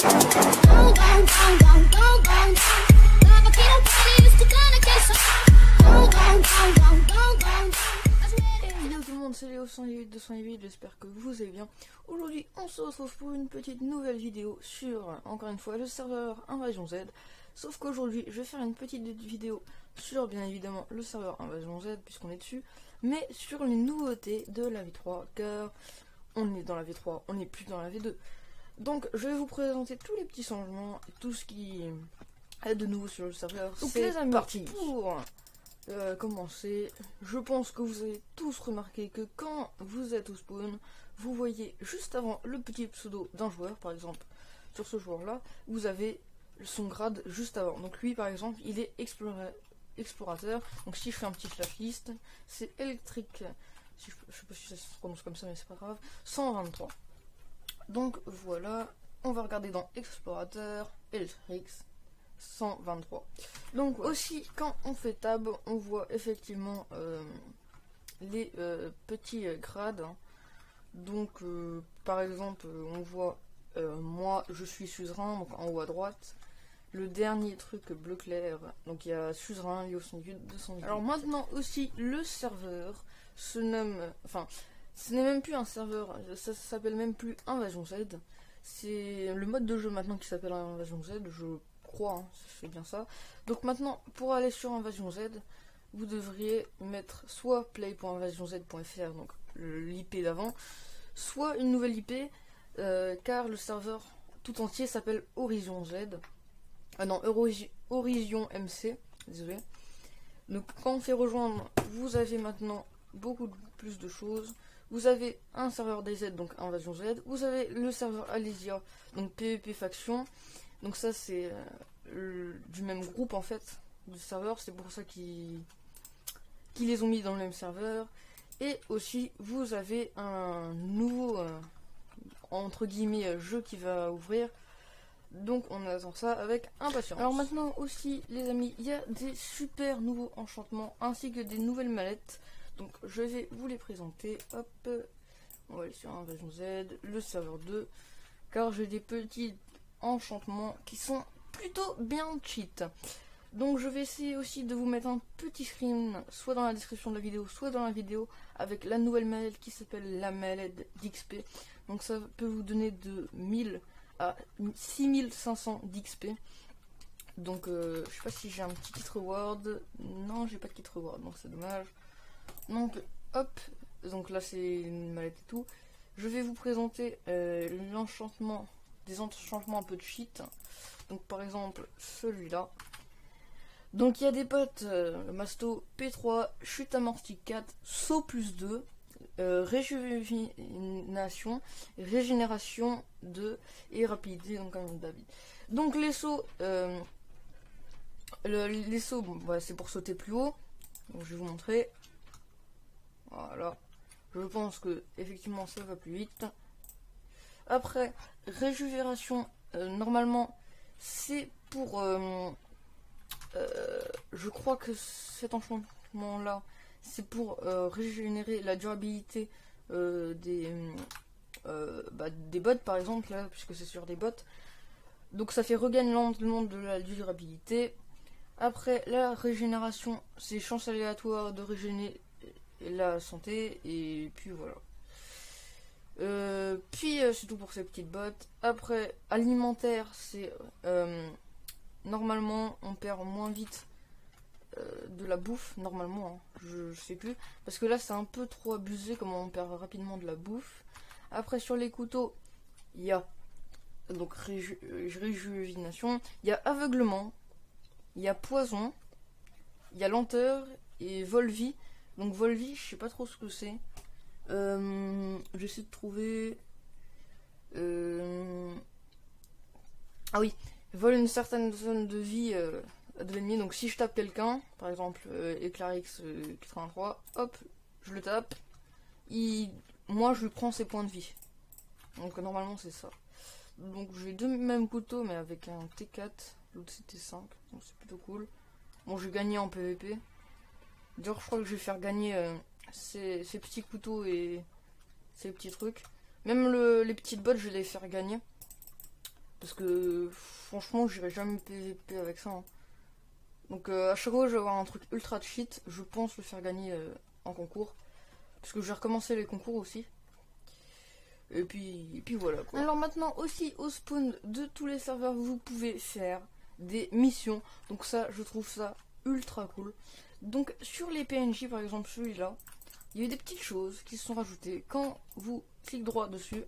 Hello tout le monde, c'est Léo 208, j'espère que vous allez bien. Aujourd'hui on se retrouve pour une petite nouvelle vidéo sur, encore une fois, le serveur Invasion Z. Sauf qu'aujourd'hui je vais faire une petite vidéo sur, bien évidemment, le serveur Invasion Z puisqu'on est dessus, mais sur les nouveautés de la V3, car on est dans la V3, on n'est plus dans la V2. Donc je vais vous présenter tous les petits changements, tout ce qui est de nouveau sur le serveur. Donc les amis, parti pour commencer. Je pense que vous avez tous remarqué que quand vous êtes au spawn, vous voyez juste avant le petit pseudo d'un joueur. Par exemple, sur ce joueur là, vous avez son grade juste avant. Donc lui par exemple, il est explorateur. Donc si je fais un petit slash list, c'est électrique, si je sais pas si ça se prononce comme ça, mais c'est pas grave, 123. Donc voilà, on va regarder dans explorateur, Electrix 123. Donc aussi, quand on fait tab, on voit effectivement les petits grades. Donc par exemple, on voit moi je suis suzerain, donc en haut à droite. Le dernier truc bleu clair, donc il y a suzerain, Léo 208. Alors maintenant aussi, le serveur se nomme, enfin ce n'est même plus un serveur, ça s'appelle même plus Invasion Z. C'est le mode de jeu maintenant qui s'appelle Invasion Z, je crois, hein, c'est bien ça. Donc maintenant, pour aller sur Invasion Z, vous devriez mettre soit play.invasionz.fr, donc l'IP d'avant, soit une nouvelle IP, car le serveur tout entier s'appelle Horizon Z. Ah non, Horizon MC, désolé. Donc quand on fait rejoindre, vous avez maintenant beaucoup plus de choses. Vous avez un serveur DayZ, donc Invasion Z. Vous avez le serveur Alésia, donc PvP faction. Donc ça c'est du même groupe en fait, du serveur. C'est pour ça qu'ils les ont mis dans le même serveur. Et aussi vous avez un nouveau, entre guillemets, jeu qui va ouvrir. Donc on attend ça avec impatience. Alors maintenant aussi les amis, il y a des super nouveaux enchantements ainsi que des nouvelles mallettes. Donc je vais vous les présenter. Hop, on va aller sur Invasion Z, le serveur 2, car j'ai des petits enchantements qui sont plutôt bien cheat. Donc je vais essayer aussi de vous mettre un petit screen, soit dans la description de la vidéo, soit dans la vidéo, avec la nouvelle mallette qui s'appelle la mallette d'XP. Donc ça peut vous donner de 1000 à 6500 d'XP. Donc je sais pas si j'ai un petit kit reward. Non, j'ai pas de kit reward, donc c'est dommage. Donc hop, donc là c'est une mallette et tout. Je vais vous présenter l'enchantement, des enchantements un peu de cheat. Donc par exemple celui-là. Donc il y a des potes, Masto P3, chute amortie 4, saut plus 2, régénération 2 et rapidité, donc comme d'habitude. Donc les sauts, les sauts, bon, voilà, c'est pour sauter plus haut. Donc je vais vous montrer. Voilà, je pense que effectivement ça va plus vite. Après, réjuvération, normalement c'est pour, je crois que cet enchantement là c'est pour régénérer la durabilité des bots par exemple, là, puisque c'est sur des bots. Donc ça fait regagne lentement de la durabilité. Après la régénération, c'est chance aléatoire de régénérer la santé, et puis voilà. Puis c'est tout pour ces petites bottes. Après alimentaire, c'est normalement on perd moins vite de la bouffe, normalement, hein. Je sais plus, parce que là c'est un peu trop abusé comment on perd rapidement de la bouffe. Après sur les couteaux, il y a donc réjuvénation, il y a aveuglement, il y a poison, il y a lenteur et vol-vie. Donc vol-vie, je sais pas trop ce que c'est. J'essaie de trouver. Ah oui, vole une certaine zone de vie de l'ennemi. Donc si je tape quelqu'un, par exemple Eclarix 83, hop, je le tape, moi je lui prends ses points de vie. Donc normalement c'est ça. Donc j'ai deux mêmes couteaux mais avec un T4, l'autre c'est T5, donc c'est plutôt cool. Bon, j'ai gagné en PVP. D'ailleurs je crois que je vais faire gagner ces petits couteaux et ces petits trucs. Même les petites bottes je vais les faire gagner. Parce que franchement, j'irai jamais PVP avec ça, hein. Donc à chaque fois, je vais avoir un truc ultra cheat. Je pense le faire gagner en concours. Parce que j'ai recommencé les concours aussi. Et puis voilà quoi. Alors maintenant aussi au spawn de tous les serveurs vous pouvez faire des missions. Donc ça je trouve ça ultra cool. Donc sur les PNJ par exemple celui-là, il y a eu des petites choses qui se sont rajoutées. Quand vous cliquez droit dessus,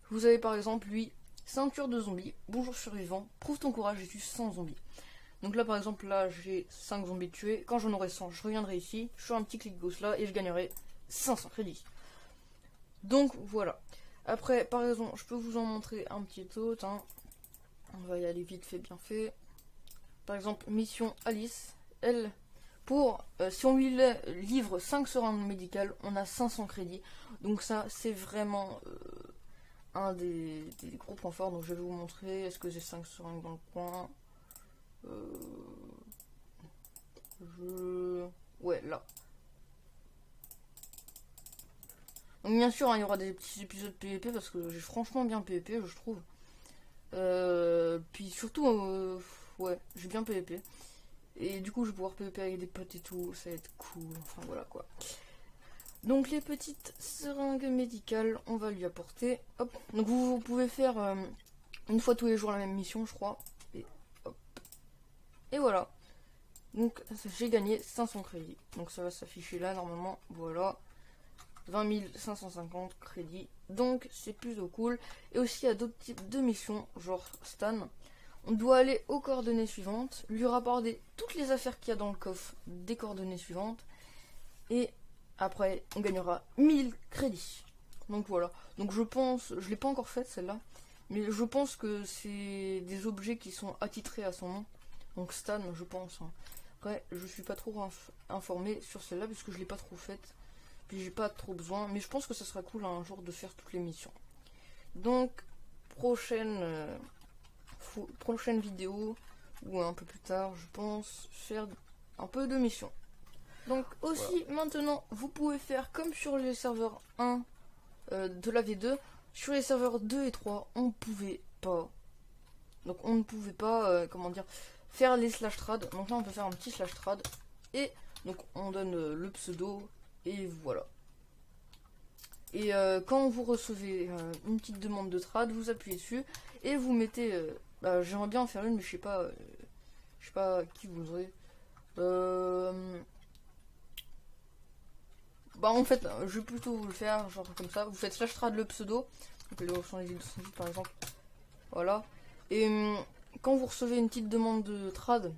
vous avez par exemple lui, ceinture de zombies, bonjour survivant, prouve ton courage et tue 100 zombies. Donc là par exemple là j'ai 5 zombies tués. Quand j'en aurai 100 je reviendrai ici, je fais un petit clic gauche là et je gagnerai 500 crédits. Donc voilà. Après, par exemple, je peux vous en montrer un petit autre, hein. On va y aller vite fait, bien fait. Par exemple, mission Alice. Elle, pour, si on lui livre 5 seringues médicales, on a 500 crédits. Donc ça, c'est vraiment un des gros points forts. Donc je vais vous montrer. Est-ce que j'ai 5 seringues dans le coin? Ouais, là. Donc bien sûr, hein, il y aura des petits épisodes PVP parce que j'ai franchement bien PVP, je trouve. Puis surtout, ouais, j'ai bien PVP. Et du coup, je vais pouvoir PVP avec des potes et tout, ça va être cool. Enfin voilà quoi. Donc les petites seringues médicales, on va lui apporter. Hop. Donc vous pouvez faire une fois tous les jours la même mission, je crois. Et hop. Et voilà. Donc j'ai gagné 500 crédits. Donc ça va s'afficher là normalement. Voilà. 20 550 crédits, donc c'est plutôt cool. Et aussi il y a d'autres types de missions, genre Stan. On doit aller aux coordonnées suivantes, lui rapporter toutes les affaires qu'il y a dans le coffre des coordonnées suivantes, et après on gagnera 1000 crédits. Donc voilà, donc je pense, je l'ai pas encore faite celle-là, mais je pense que c'est des objets qui sont attitrés à son nom, donc Stan je pense, hein. Après je suis pas trop informé sur celle-là, puisque je l'ai pas trop faite. Puis j'ai pas trop besoin, mais je pense que ça sera cool un jour de faire toutes les missions. Donc prochaine vidéo, ou un peu plus tard je pense, faire un peu de missions. Donc aussi voilà. Maintenant vous pouvez faire comme sur les serveurs 1 de la V2. Sur les serveurs 2 et 3 on pouvait pas. Donc on ne pouvait pas, comment dire, faire les slash trad. Donc là on peut faire un petit slash trad. Et donc on donne le pseudo. Et voilà. Et quand vous recevez une petite demande de trad, vous appuyez dessus et vous mettez. J'aimerais bien en faire une, mais je sais pas qui vous aurez. En fait, je vais plutôt vous le faire genre comme ça. Vous faites slash trad le pseudo, donc le changer de par exemple. Voilà. Et quand vous recevez une petite demande de trad,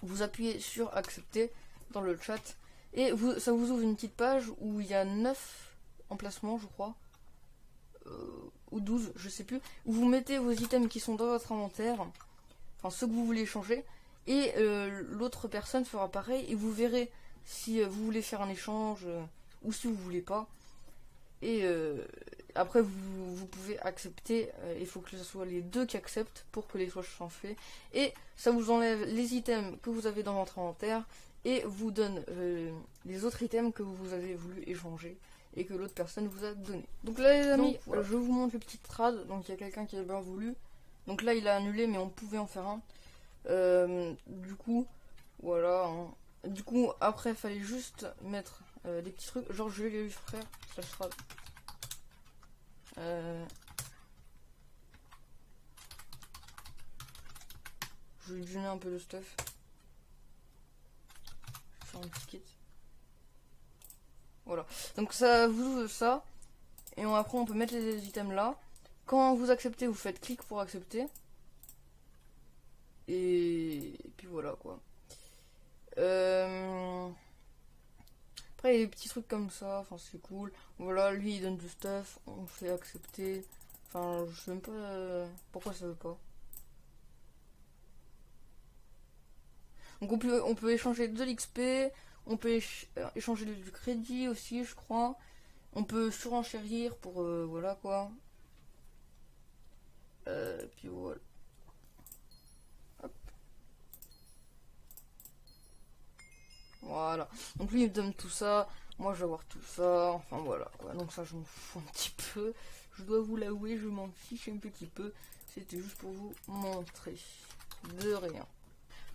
vous appuyez sur accepter dans le chat. Et ça vous ouvre une petite page où il y a 9 emplacements, je crois. Ou 12, je sais plus. Où vous mettez vos items qui sont dans votre inventaire. Enfin, ceux que vous voulez changer. Et l'autre personne fera pareil. Et vous verrez si vous voulez faire un échange ou si vous voulez pas. Et après, vous pouvez accepter. Il faut que ce soit les deux qui acceptent pour que les échanges soient faits. Et ça vous enlève les items que vous avez dans votre inventaire. Et vous donne les autres items que vous avez voulu échanger et que l'autre personne vous a donné. Donc là les amis, voilà. Je vous montre le petit trad. Donc il y a quelqu'un qui a bien voulu. Donc là il a annulé, mais on pouvait en faire un. Du coup, voilà. Hein. Du coup après il fallait juste mettre des petits trucs. Genre je vais lui faire slash trad. Je vais lui donner un peu de stuff. Un petit kit. Voilà. Donc ça vous ouvre ça. Et après on peut mettre les items là. Quand vous acceptez, vous faites clic pour accepter. Et puis voilà quoi. Après il y a des petits trucs comme ça. Enfin c'est cool. Voilà, lui il donne du stuff. On fait accepter. Enfin je sais même pas pourquoi ça veut pas. Donc on peut échanger de l'XP, on peut échanger du crédit aussi, je crois. On peut surenchérir pour voilà quoi. Puis voilà. Hop. Voilà. Donc lui il me donne tout ça, moi je vais avoir tout ça, enfin voilà quoi. Donc ça je m'en fous un petit peu. Je dois vous l'avouer, je m'en fiche un petit peu. c'était juste pour vous montrer. De rien.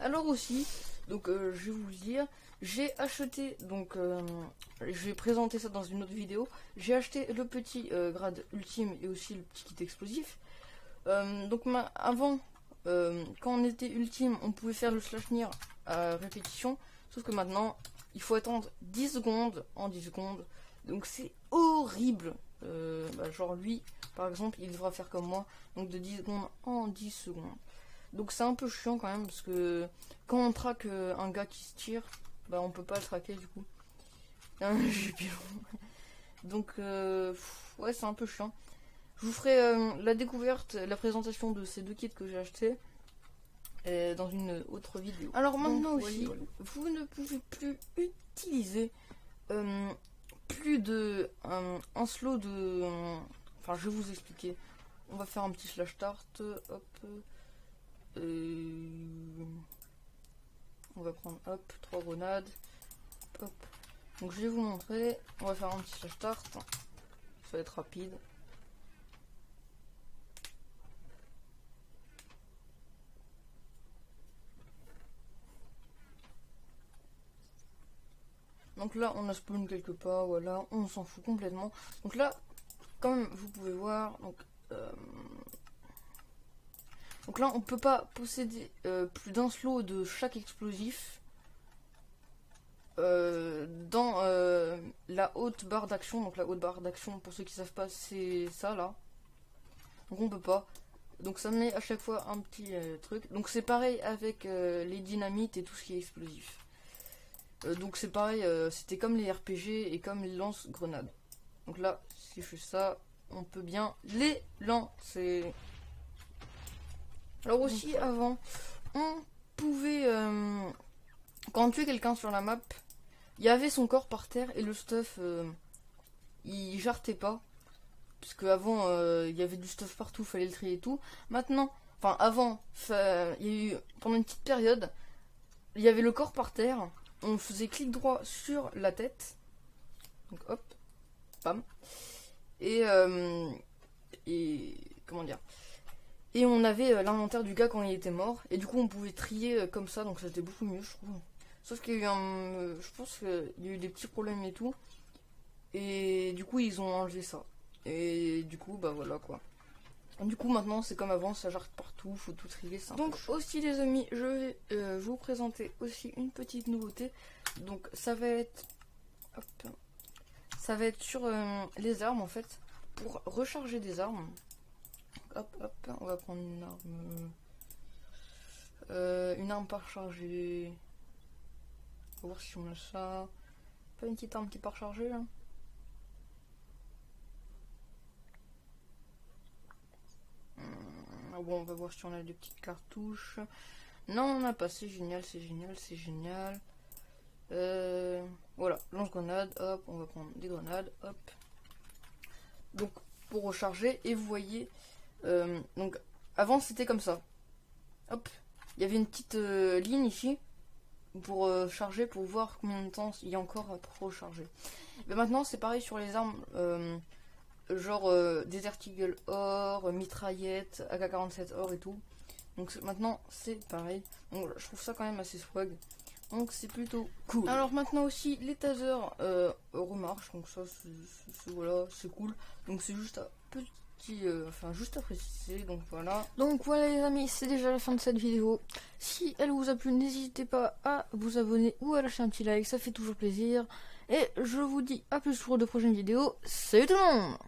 Alors aussi, donc je vais vous le dire, j'ai acheté, donc je vais présenter ça dans une autre vidéo, j'ai acheté le petit grade ultime et aussi le petit kit explosif. Donc avant, quand on était ultime, on pouvait faire le slash near à répétition, sauf que maintenant, il faut attendre 10 secondes en 10 secondes, donc c'est horrible. Genre lui, par exemple, il devra faire comme moi, donc de 10 secondes en 10 secondes. Donc c'est un peu chiant quand même, parce que quand on traque un gars qui se tire, bah on peut pas le traquer du coup. Donc ouais, c'est un peu chiant. Je vous ferai la découverte, la présentation de ces deux kits que j'ai achetés dans une autre vidéo. Alors maintenant aussi, vous ne pouvez plus utiliser plus de un slow de... Enfin, je vais vous expliquer. On va faire un petit slash start. Hop. On va prendre, hop, 3 grenades. Hop. Donc je vais vous montrer. On va faire un petit slash start. Ça va être rapide. Donc là, on a spawn quelque part, voilà, on s'en fout complètement. Donc là, comme vous pouvez voir, donc là, on peut pas posséder plus d'un slot de chaque explosif dans la haute barre d'action. Donc la haute barre d'action, pour ceux qui savent pas, c'est ça là. Donc on peut pas. Donc ça met à chaque fois un petit truc. Donc c'est pareil avec les dynamites et tout ce qui est explosif. Donc c'est pareil, c'était comme les RPG et comme les lance-grenades. Donc là, si je fais ça, on peut bien les lancer. Alors aussi, avant, on pouvait, quand on tuait quelqu'un sur la map, il y avait son corps par terre et le stuff, il jartait pas. Parce qu'avant, il y avait du stuff partout, fallait le trier et tout. Maintenant, enfin avant, il y a eu, pendant une petite période, il y avait le corps par terre. On faisait clic droit sur la tête. Donc hop, bam. Et comment dire. Et on avait l'inventaire du gars quand il était mort. Et du coup on pouvait trier comme ça. Donc c'était beaucoup mieux je trouve. Sauf qu'il y a eu je pense qu'il y a eu des petits problèmes et tout. Et du coup ils ont enlevé ça. Et du coup bah voilà quoi. Du coup maintenant c'est comme avant, ça jarte partout, faut tout trier. Donc aussi les amis, je vais vous présenter aussi une petite nouveauté. Donc ça va être, hop, ça va être sur les armes en fait, pour recharger des armes. Hop hop, on va prendre une arme pas rechargée. On va voir si on a ça. Pas une petite arme qui est pas rechargée là. Bon, on va voir si on a des petites cartouches. Non, on n'a pas. C'est génial, c'est génial, c'est génial. Voilà, lance-grenade. Hop, on va prendre des grenades. Hop. Donc, pour recharger. Et vous voyez, donc, avant c'était comme ça. Hop. Il y avait une petite ligne ici pour charger, pour voir combien de temps il y a encore pour recharger. Mais maintenant, c'est pareil sur les armes. Genre Desert Eagle or, mitraillette, AK-47 or et tout. Donc maintenant c'est pareil. Donc je trouve ça quand même assez swag. Donc c'est plutôt cool. Alors maintenant aussi les tasers remarchent. Donc ça voilà, c'est cool. Donc c'est juste un petit, enfin juste à préciser. Donc voilà. Donc voilà les amis, c'est déjà la fin de cette vidéo. Si elle vous a plu, n'hésitez pas à vous abonner ou à lâcher un petit like, ça fait toujours plaisir. Et je vous dis à plus pour de prochaines vidéos. Salut tout le monde!